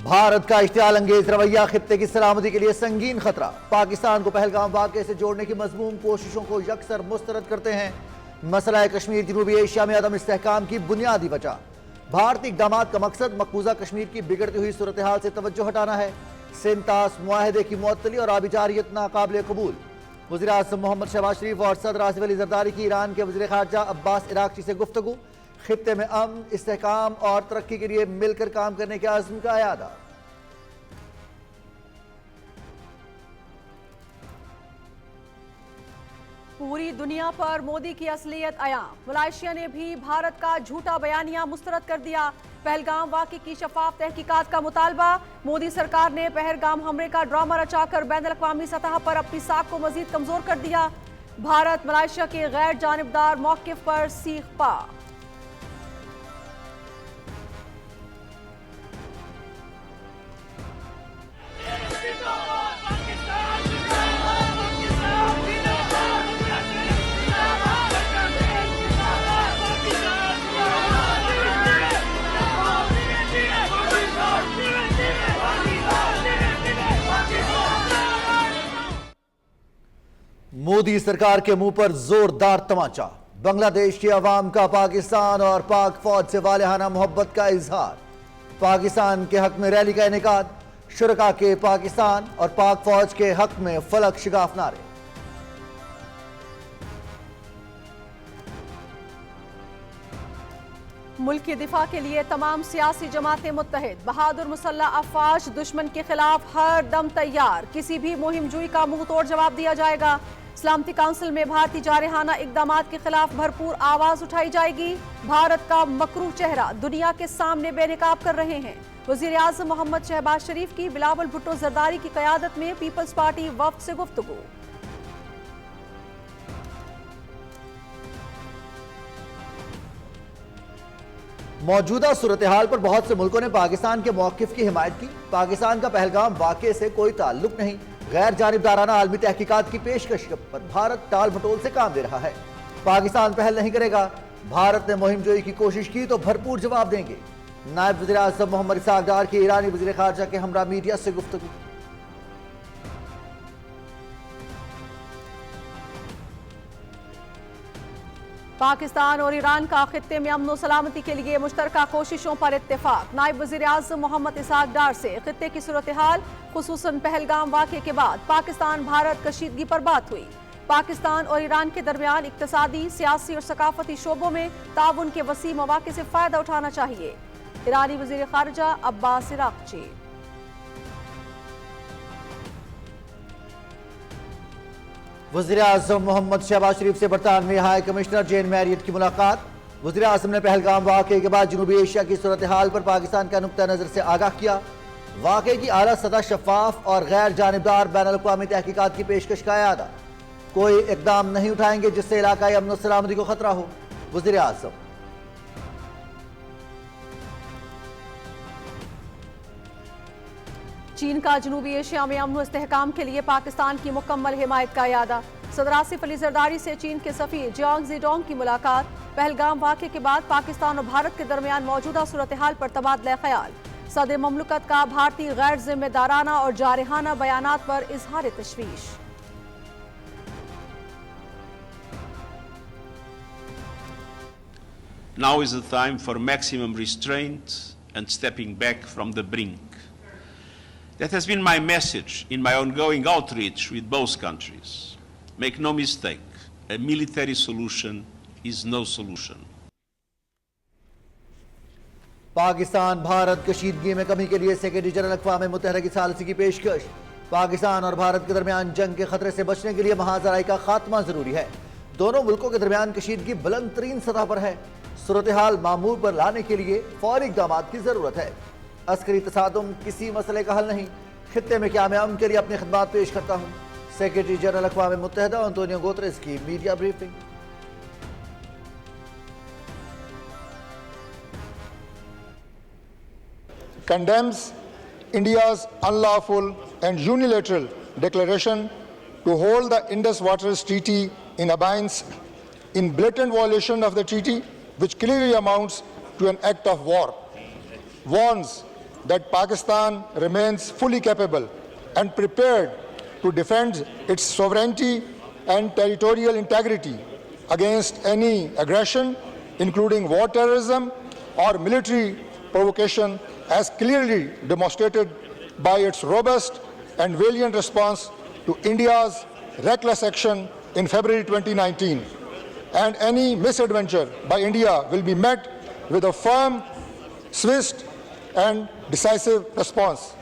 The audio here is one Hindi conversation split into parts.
भारत का इश्तियाल अंगेज रवैया खित्ते की सलामती के लिए संगीन खतरा। पाकिस्तान को पहलगाम वाक़े से जोड़ने की मजमूम कोशिशों को यकसर मुस्तरद करते हैं। मसला कश्मीर जनूबी एशिया में अदम इस्तेहकाम की बुनियादी वजह। भारतीय इक़दाम का मकसद मकबूजा कश्मीर की बिगड़ती हुई सूरत हाल से तवज्जो हटाना है। सिंतास मुआहदे की मुअत्तली और आबी जारियत नाकाबिल कबूल। वज़ीर आज़म मोहम्मद शहबाज शरीफ और सदर आसिफ अली ज़रदारी की ईरान के वज़ीर ख़ारजा अब्बास इराक़ची से गुफ्तगू। खित्ते में अमन, इस्तेहकाम और तरक्की के लिए मिलकर काम करने के आज़म का यादा। पूरी दुनिया पर मोदी की असलियत आया। मलेशिया ने भी भारत का झूठा बयानिया मुस्तरद कर दिया। पहलगाम वाक़े की शफाफ तहकीकात का मुतालबा। मोदी सरकार ने पहलगाम हमले का ड्रामा रचाकर बैनुल-अक़वामी सतह पर अपनी साख को मजीद कमजोर कर दिया। भारत मलेशिया के गैर जानिबदार मौक़िफ़ पर सीख पा। मोदी सरकार के मुंह पर जोरदार तमाचा। बांग्लादेश की अवाम का पाकिस्तान और पाक फौज से वालिहाना मोहब्बत का इजहार। पाकिस्तान के हक में रैली का इनेकाद। शुरका के पाकिस्तान और पाक फौज के हक में फलक शिगाफ नारे। मुल्क के दिफा के लिए तमाम सियासी जमातें मुत्तहिद। बहादुर मुसल्लह अफवाज दुश्मन के खिलाफ हर दम तैयार। किसी भी मुहिम जुई का मुंह तोड़ जवाब दिया जाएगा। सलामती काउंसिल में भारतीय जारहाना इक़दामात के खिलाफ भरपूर आवाज उठाई जाएगी। भारत का मकरूह चेहरा दुनिया के सामने बेनकाब कर रहे हैं। वज़ीर आज़म मोहम्मद शहबाज शरीफ की बिलावल भुट्टो जरदारी की क़यादत में पीपल्स पार्टी वफ़द से गुफ्तगू। मौजूदा सूरत हाल पर बहुत से मुल्कों ने पाकिस्तान के मौक़िफ़ की हिमायत की। पाकिस्तान का पहलगाम वाक़े से कोई ताल्लुक नहीं। गैर जानिबदाराना आलमी तहकीकात की पेशकश पर भारत टाल मटोल से काम दे रहा है। पाकिस्तान पहल नहीं करेगा। भारत ने मुहिम जोई की कोशिश की तो भरपूर जवाब देंगे। नायब वज़ीर आज़म मोहम्मद इसाक डार की ईरानी वज़ीर ख़ारजा के हमरा मीडिया से गुफ्तगू। पाकिस्तान और ईरान का खित्ते में अमन और सलामती के लिए मुश्तरका कोशिशों पर इत्तेफाक। नायब वज़ीर आज़म मोहम्मद इसाक डार से खित्ते की सूरत हाल खुसूसन पहलगाम वाक़े के बाद पाकिस्तान भारत कशीदगी पर बात हुई। पाकिस्तान और ईरान के दरमियान इक्तसादी, सियासी और सकाफती शोबों में ताउन के वसी मौक़े से फ़ायदा उठाना चाहिए। ईरानी वज़ीर ख़ारजा अब्बास इराक़ची। वज़ीर आज़म मोहम्मद शहबाज शरीफ से बरतानवी हाई कमिश्नर जेन मैरियट की मुलाकात। वज़ीर आज़म ने पहलगाम वाक़े के बाद जनूबी एशिया की सूरत हाल पर पाकिस्तान का नुक्ता नज़र से आगाह किया। वाक़े की आला सतह शफाफ और गैर जानिबदार बैनुल-अक़वामी तहकीकात की पेशकश का यादा। कोई इक़दाम नहीं उठाएंगे जिससे इलाकाई अमन और सलामती को खतरा हो। वज़ीर आज़म चीन का जनूबी एशिया में अमन इस्तेहकाम के लिए पाकिस्तान की मुकम्मल हिमायत का यादा। सदर आसिफ अली ज़रदारी से चीन के सफ़ीर जियांग ज़ीडोंग की मुलाकात। पहलगाम वाक़े के बाद पाकिस्तान और भारत के दरमियान मौजूदा सूरत हाल पर तबादला ख्याल। सदर ममलकत का भारतीय गैर जिम्मेदाराना और जारहाना बयानात पर इजहार तशवीश। Now is the time for maximum restraint and stepping back from the brink. That has been my message in my ongoing outreach with both countries. Make no mistake, a military solution is no solution. Pakistan Bharat कशीदगी में कमी के लिए सेक्रेटरी जनरल अक़वाम मुत्तहिदा की सालिसी की पेशकश। पाकिस्तान और भारत के दरमियान जंग के खतरे से बचने के लिए महाजराई का खात्मा जरूरी है। दोनों मुल्कों के दरमियान कशीदगी बुलंद तरीन सतह पर है। सूरत हाल मामूल पर लाने के लिए फौरी इक़दाम की जरूरत है। अस्करी तसादुम किसी मसले का हल नहीं। खित्ते में क़याम अमन के लिए अपनी खिदमात पेश करता हूँ। सेक्रेटरी जनरल अक़वाम मुत्तहिदा एंटोनियो गुतेरेस की media briefing. Condemns India's unlawful and unilateral declaration to hold the Indus Waters Treaty in abeyance in blatant violation of the treaty, which clearly amounts to an act of war. Warns that Pakistan remains fully capable and prepared to defend its sovereignty and territorial integrity against any aggression, including war terrorism or military provocation, as clearly demonstrated by its robust and valiant response to India's reckless action in February 2019. And any misadventure by India will be met with a firm, swift and decisive response.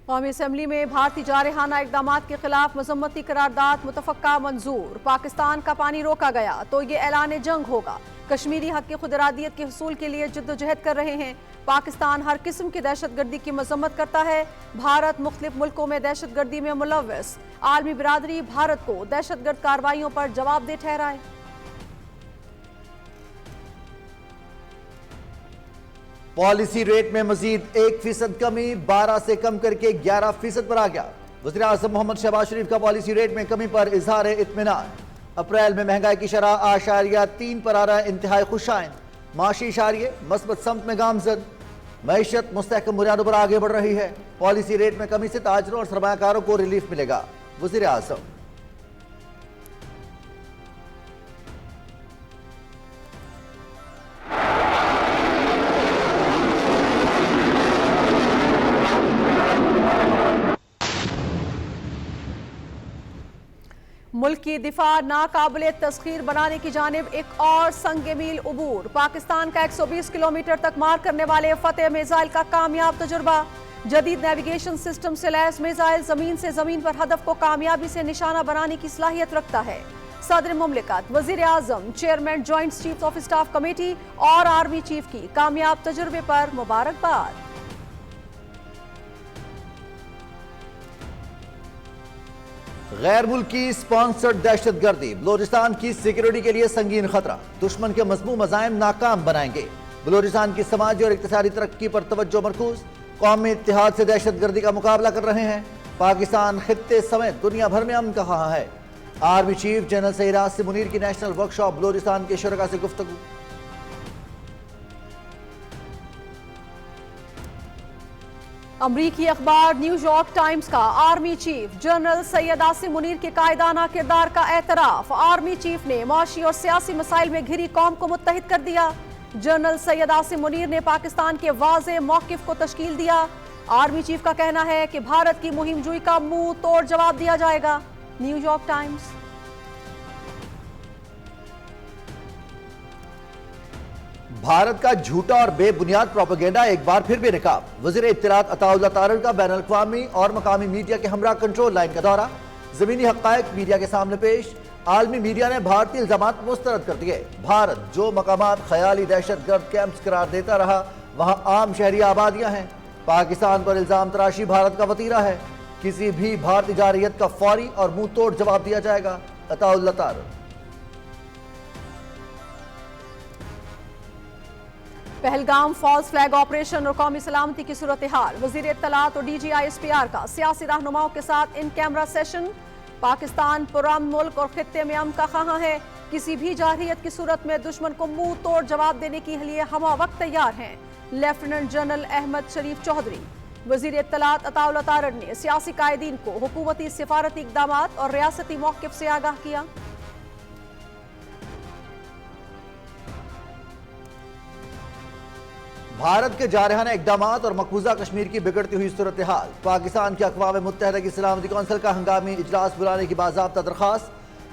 कौमी असम्बली में भारतीय जारहाना इकदाम के खिलाफ मजम्मती करारदाद मुतफक्का मंजूर। पाकिस्तान का पानी रोका गया तो ये ऐलान जंग होगा। कश्मीरी हक की खुदरादियत के हसूल के लिए जद्दोजहद कर रहे हैं। पाकिस्तान हर किस्म की दहशतगर्दी की मजम्मत करता है। भारत मुख्तलिफ मुल्कों में दहशतगर्दी में मुलव्वस। आलमी बिरादरी भारत को दहशतगर्द कार्रवाइयों पर जवाबदेह ठहराए। पॉलिसी रेट में मजीद 1% कमी, 12 से कम करके 11% पर आ गया। वज़ीर आज़म मोहम्मद शहबाज शरीफ का पॉलिसी रेट में कमी पर इजहार इत्मीनान। अप्रैल में महंगाई की शरह 8.3 पर आ रहा है इंतहाई खुशाइन। माशी इशारिये मस्बत समत में गामजद। मईशत मुस्तहकम बुनियादों पर आगे बढ़ रही है। पॉलिसी रेट में कमी से ताजरों और सरमायाकारों को रिलीफ मिलेगा। वज़ीर आज़म मुल्क की दिफा नाकाबिले तस्खीर बनाने की जानिब एक और संग मील उबूर। पाकिस्तान का 120 किलोमीटर तक मार करने वाले फतेह मिसाइल का कामयाब तजुर्बा। जदीद नेविगेशन सिस्टम से लैस मिसाइल जमीन से जमीन पर हदफ को कामयाबी से निशाना बनाने की सलाहियत रखता है। सदर मुमलिकत, वजीर आजम, chairman joint chief of staff committee और आर्मी चीफ की कामयाब तजुर्बे पर मुबारकबाद। गैर मुल्की स्पॉन्सर्ड दहशतगर्दी बलोचिस्तान की सिक्योरिटी के लिए संगीन खतरा। दुश्मन के मज़मूम मज़ाइम नाकाम बनाएंगे। बलोचिस्तान की समाजी और इक़्तिसादी तरक्की पर तवज्जो मरकूज। कौमी इत्तेहाद से दहशतगर्दी का मुकाबला कर रहे हैं। पाकिस्तान खित्ते समेत दुनिया भर में अमन कहा है। Army chief general Syed Asim Munir की नेशनल वर्कशॉप बलोचिस्तान के शुरका से गुफ्तगू। अमरीकी अखबार न्यूयॉर्क टाइम्स का army chief general Syed Asim Munir के कायदाना किरदार का एतराफ। आर्मी चीफ ने माशी और सियासी मसाइल में घिरी कौम को मुत्तहिद कर दिया। जनरल सैयद आसिम मुनीर ने पाकिस्तान के वाज़े मौक़िफ़ को तश्कील दिया। आर्मी चीफ का कहना है कि भारत की मुहिम जुई का मुंह तोड़ जवाब दिया जाएगा। New York times. भारत का झूठा और बेबुनियाद प्रोपेगेंडा एक बार फिर बेनकाब। वज़ीर इत्तलात अताउल्लाह तारड़ का बैन अल-अक़वामी और मकामी मीडिया के हमरा कंट्रोल लाइन का दौरा। ज़मीनी हक़ाइक़ मीडिया के सामने पेश। आलमी मीडिया ने भारतीय इल्ज़ामात मुस्तरद कर दिए। भारत जो मकामात ख़याली दहशतगर्द कैंप्स करार देता रहा वहाँ आम शहरी आबादियाँ हैं। पाकिस्तान पर इल्ज़ाम तराशी भारत का वतीरा है। किसी भी भारतीय जारहियत का फौरी और मुंह तोड़ जवाब दिया जाएगा। Attaullah Tarar. Pahalgam false flag operation और कौमी सलामती की सूरत हाल। वजीर इत्तलात और DGI-SPR का सियासी रहनुमाओं के साथ इन कैमरा सेशन। पाकिस्तान पुरअमन मुल्क और खित्ते में अमन का ख़्वाह है। किसी भी जारहियत की सूरत में दुश्मन को मुंह तोड़ जवाब देने के लिए हम वक्त तैयार हैं। लेफ्टिनेंट जनरल अहमद शरीफ चौधरी। वजीर इत्तलात अताउल्लाह तारड़ ने सियासी कायदीन को हुकूमती सिफारती इक़दामात और रियासती मौक़िफ़ से आगाह किया। भारत के जारहाना इक़दामात और मकबूजा कश्मीर की बिगड़ती हुई सूरत हाल। पाकिस्तान की अक़वाम मुत्तहिदा की सलामती कौंसिल का हंगामी इजलास बुलाने की बाज़ाब्ता दरख्वास्त।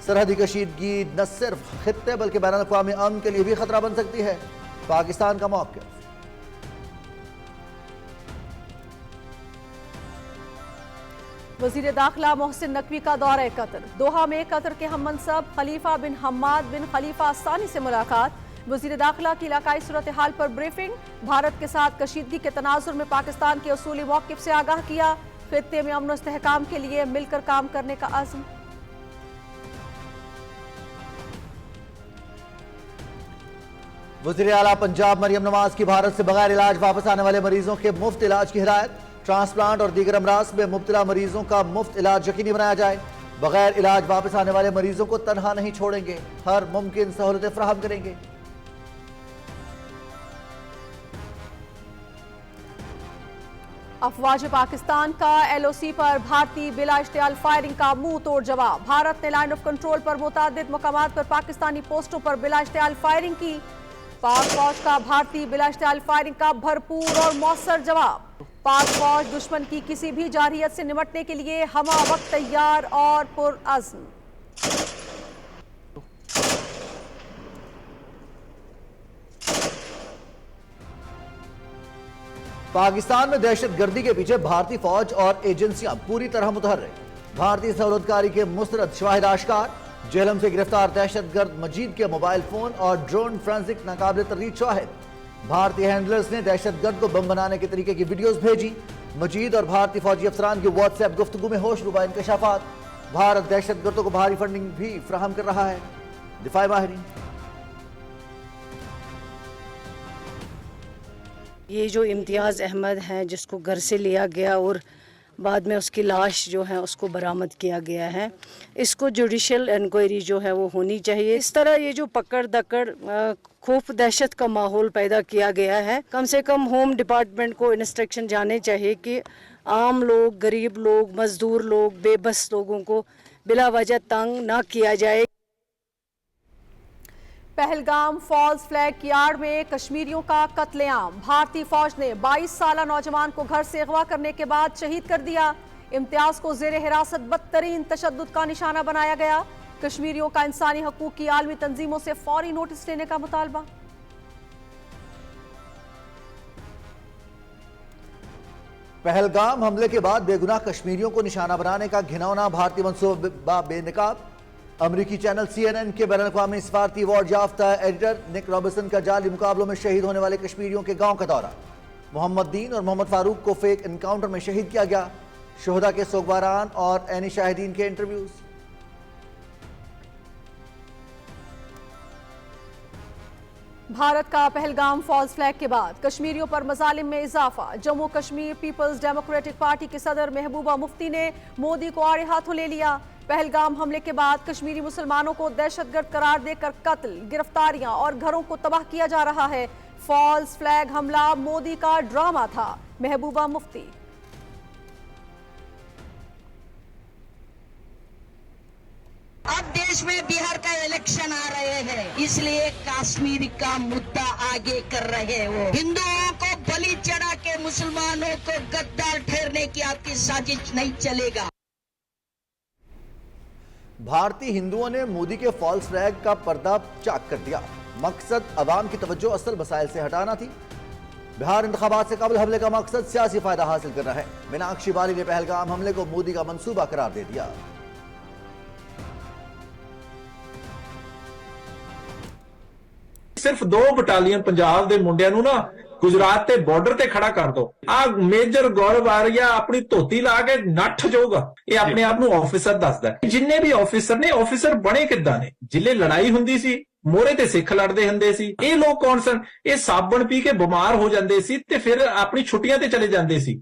सरहदी कशीदगी न सिर्फ खित्ते बल्कि बैन अल-अक़वामी अमन के लिए भी खतरा बन सकती है। पाकिस्तान का मौक़िफ़। वज़ीर दाखिला मोहसिन नकवी का दौरा कतर। दोहा में कतर के हम मनसब खलीफा बिन हम्माद बिन खलीफा अस्सानी से मुलाकात। वज़ीर दाखिला की इलाकाई सूरत हाल पर ब्रीफिंग। भारत के साथ कशीदगी के तनाजुर में पाकिस्तान के उसूली मौक़िफ़ से आगाह किया। खित्ते में अमन और इस्तेहकाम के लिए मिलकर काम करने का अज़्म। वज़ीर आला पंजाब मरियम नवाज की भारत से बगैर इलाज वापस आने वाले मरीजों के मुफ्त इलाज की हिदायत। ट्रांसप्लांट और दीगर अमराज में मुब्तला मरीजों का मुफ्त इलाज यकीनी बनाया जाए। बगैर इलाज वापस आने वाले मरीजों को तनहा नहीं छोड़ेंगे। हर मुमकिन सहूलतें फराहम करेंगे। अफवाज पाकिस्तान का LOC पर भारतीय बिला इश्तियाल फायरिंग का मुंह तोड़ जवाब। भारत ने लाइन ऑफ कंट्रोल पर मुतादिद मकामात पर पाकिस्तानी पोस्टों पर बिला इश्तियाल फायरिंग की। पाक फौज का भारतीय बिला इश्तियाल फायरिंग का भरपूर और मौसर जवाब। पाक फौज दुश्मन की किसी भी जारहियत से निपटने के लिए हमा वक्त तैयार और पुरअज़्म। पाकिस्तान में दहशतगर्दी के पीछे भारतीय फौज और एजेंसियां पूरी तरह मुतहर्रिक। भारतीय सहूलतकारी के मुस्तरद शवाहिद आश्कार। जेहलम से गिरफ्तार दहशतगर्द मजीद के मोबाइल फोन और ड्रोन फोरेंसिक नाकाबिल तर्दीद शवाहिद। भारतीय हैंडलर्स ने दहशतगर्द को बम बनाने के तरीके की वीडियोस भेजी। मजीद और भारतीय फौजी अफसरान की व्हाट्सएप गुफ्तगू में होशरुबा इंकशाफात। भारत दहशतगर्दों को भारी फंडिंग भी फराहम कर रहा है। दिफाई माहिरीन। ये जो इम्तियाज़ अहमद हैं जिसको घर से लिया गया और बाद में उसकी लाश जो है उसको बरामद किया गया है, इसको जुडिशल इंक्वायरी जो है वो होनी चाहिए। इस तरह ये जो पकड़ दकड़ खौफ दहशत का माहौल पैदा किया गया है, कम से कम होम डिपार्टमेंट को इंस्ट्रक्शन जाने चाहिए कि आम लोग, गरीब लोग, मजदूर लोग, बेबस लोगों को बिला वजह तंग ना किया जाए। पहलगाम फॉल्स फ्लैग यार्ड में कश्मीरियों का कत्लेआम। भारतीय फौज ने 22 साला नौजवान को घर से अगवा करने के बाद शहीद कर दिया। इम्तियाज को जेर हिरासत बदतरीन तशद्दुद का निशाना बनाया गया। कश्मीरियों का इंसानी हकूक की आलमी तंजीमों से फौरी नोटिस लेने का मुतालबा। पहलगाम हमले के बाद बेगुनाह कश्मीरियों को निशाना बनाने का घिनौना भारतीय मंसूबा बेनकाब। अमरीकी चैनल CNN के बैनुल-अक़वामी सफारती अवार्ड याफ्ता एडिटर निक रॉबर्टसन का जाली मुकाबलों में शहीद होने वाले कश्मीरियों के गांव का दौरा। मोहम्मद दीन और मोहम्मद फारूक को फेक एनकाउंटर में शहीद किया गया। शोहदा के सोगवारान और ऐनी शाहिदीन के इंटरव्यूज। भारत का पहलगाम फॉल्स फ्लैग के बाद कश्मीरियों पर मजालिम में इजाफा। Jammu Kashmir People's Democratic Party के सदर महबूबा मुफ्ती ने मोदी को आड़े हाथों ले लिया। पहलगाम हमले के बाद कश्मीरी मुसलमानों को दहशतगर्द करार देकर कत्ल, गिरफ्तारियां और घरों को तबाह किया जा रहा है। फॉल्स फ्लैग हमला मोदी का ड्रामा था। महबूबा मुफ्ती। अब देश में बिहार का इलेक्शन आ रहे हैं, इसलिए कश्मीर का मुद्दा आगे कर रहे हो। हिंदुओं को बलि चढ़ा के मुसलमानों को गद्दार ठहरने की आपकी साजिश नहीं चलेगा। भारतीय हिंदुओं ने मोदी के फॉल्स फ्लैग का पर्दा चाक कर दिया। मकसद अवाम की तवज्जो असल मसाइल से हटाना थी। बिहार इंतखाबात से कबल हमले का मकसद सियासी फायदा हासिल करना है। मीनाक्षी बाली ने पहलगाम हमले को मोदी का मंसूबा करार दे दिया। सिर्फ 2 बटालियन पंजाब के मुंडियां नूं ना गुजरात के बॉर्डर ते खड़ा कर दो। आ मेजर गौरव आर्या अपनी धोती ला के नੱਠ जाऊगा। ये अपने आप नूं ऑफिसर दसदा है। जिन्ने भी ऑफिसर ने ऑफिसर बने किद्दां ने? जिले लड़ाई हुंदी सी मोहरे ते सिख लड़दे हुंदे सी। ये लोग कौन सन? ये साबण पी के बीमार हो जांदे सी ते फिर अपनी छुट्टियां ते चले जांदे सी।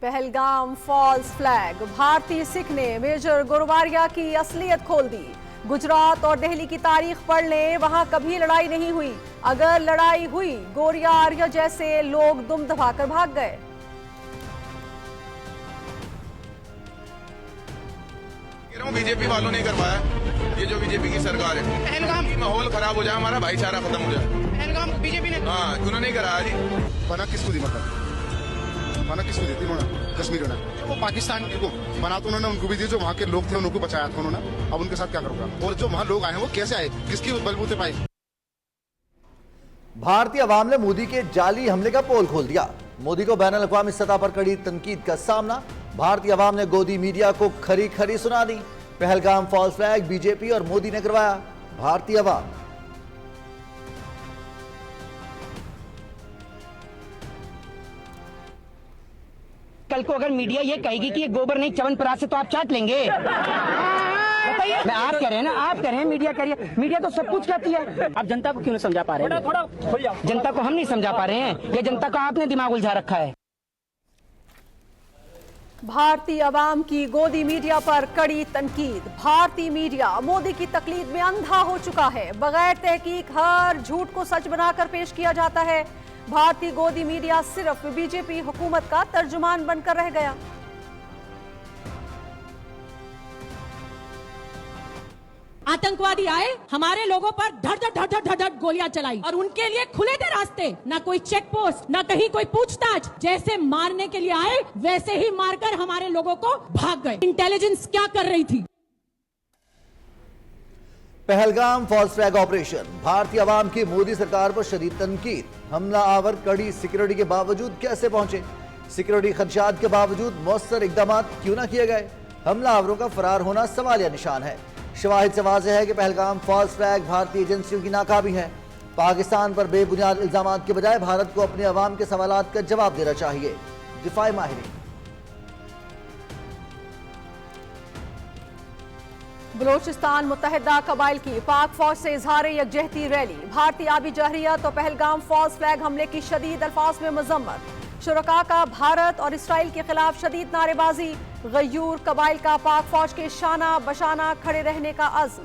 Pahalgam false flag. भारतीय सिख ने मेजर गुरुवारिया की असलियत खोल दी। गुजरात और दिल्ली की तारीख पढ़ लें, वहां कभी लड़ाई नहीं हुई। अगर लड़ाई हुई गोरिया आर्य जैसे लोग दुम दबाकर भाग गए। बीजेपी वालों ने करवाया, ये जो बीजेपी की सरकार है। पहलगाम माहौल खराब हो जाए, हमारा भाईचारा खत्म हो जाए। पहलगाम बीजेपी ने उन्होंने कराया जी। बना किसको दी? मतलब बना किसको दी थी उन्होंने? कश्मीरियों ने। वो पाकिस्तान को बना तो उन्होंने उनको भी दी, जो वहाँ के लोग थे उनको बचाया था उन्होंने। अब उनके साथ क्या करूंगा? और जो वहाँ लोग आए हैं वो कैसे आए, किसकी बलबूते पाए? भारतीय अवाम ने मोदी के जाली हमले का पोल खोल दिया। मोदी को बैनुल-अक़वामी सतह पर कड़ी तनकीद का सामना। भारतीय अवाम ने गोदी मीडिया को खरी खरी सुना दी। पहलगाम फॉल्स फ्लैग बीजेपी और मोदी ने करवाया। भारतीय अवाम। कल को अगर मीडिया ये कहेगी कि ये गोबर नहीं च्यवनप्राश से, तो आप चाट लेंगे? बताइए। मैं आप कह रहे हैं ना, आप कह रहे हैं मीडिया कह रही है। मीडिया तो सब कुछ कहती है। आप जनता को क्यों नहीं समझा पा रहे हैं? जनता को हम नहीं समझा पा रहे हैं, ये जनता को आपने दिमाग उलझा रखा है। भारतीय अवाम की गोदी मीडिया पर कड़ी तनकीद। भारतीय मीडिया मोदी की तकलीद में अंधा हो चुका है। बगैर तहकीक हर झूठ को सच बनाकर पेश किया जाता है। भारतीय गोदी मीडिया सिर्फ बीजेपी हुकूमत का तर्जुमान बनकर रह गया। आतंकवादी आए, हमारे लोगों पर धड़ गोलियां चलाई और उनके लिए खुले थे रास्ते। ना कोई चेक पोस्ट, ना कहीं कोई पूछताछ। जैसे मारने के लिए आए वैसे ही मारकर हमारे लोगों को भाग गए। इंटेलिजेंस क्या कर रही थी? पहलगाम फॉल्स फ्लैग ऑपरेशन, भारतीय अवाम की मोदी सरकार पर शदीद तनकीद। हमला आवर कड़ी सिक्योरिटी के बावजूद कैसे पहुंचे? सिक्योरिटी खदशात के बावजूद मौसर इकदाम क्यों न किए गए? हमला आवरों का फरार होना सवालिया निशान है। शवाहिद से वाज़ेह है कि पहलगाम फॉल्स फ्लैग भारतीय एजेंसियों की नाकामी है। पाकिस्तान पर बेबुनियाद इल्जामात के बजाय भारत को अपने अवाम के सवालात का जवाब देना चाहिए। दिफाई माहिरीन। बलोचिस्तान मुत्तहिदा कबाइल की पाक फौज से इजहार यकजहती रैली। भारतीय आबी जहरियत और पहलगाम फॉल्स फ्लैग हमले की शदीद अल्फाज में मजम्मत। शुरका का भारत और इसराइल के खिलाफ शदीद नारेबाजी। गयूर कबाइल का पाक फौज के शाना बशाना खड़े रहने का अज़्म।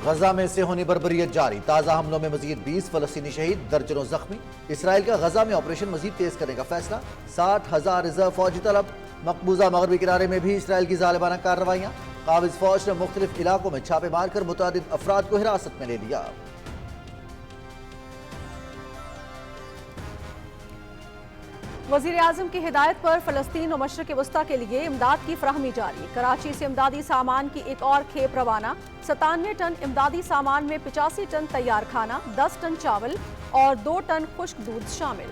गजा में सेहोनी बर्बरियत जारी। ताज़ा हमलों में मजीद 20 फलस्तीनी शहीद, दर्जनों जख्मी। इसराइल का गजा में ऑपरेशन मजीद तेज करने का फैसला। 60,000 रिजर्व फौजी तलब। मकबूजा मगरबी किनारे में भी इसराइल की जालिबाना कार्रवाइयां। काबिज फौज ने मुख्तलिफ इलाकों में छापे मारकर मुतादिद अफराद को हिरासत में ले लिया। वज़ीर आज़म की हिदायत पर फ़लस्तीन और मशरिक़ वस्ता के लिए इमदाद की फराहमी जारी। कराची से इमदादी सामान की एक और खेप रवाना। 97 टन इमदादी सामान में 85 टन तैयार खाना, 10 टन चावल और 2 टन खुश्क दूध शामिल।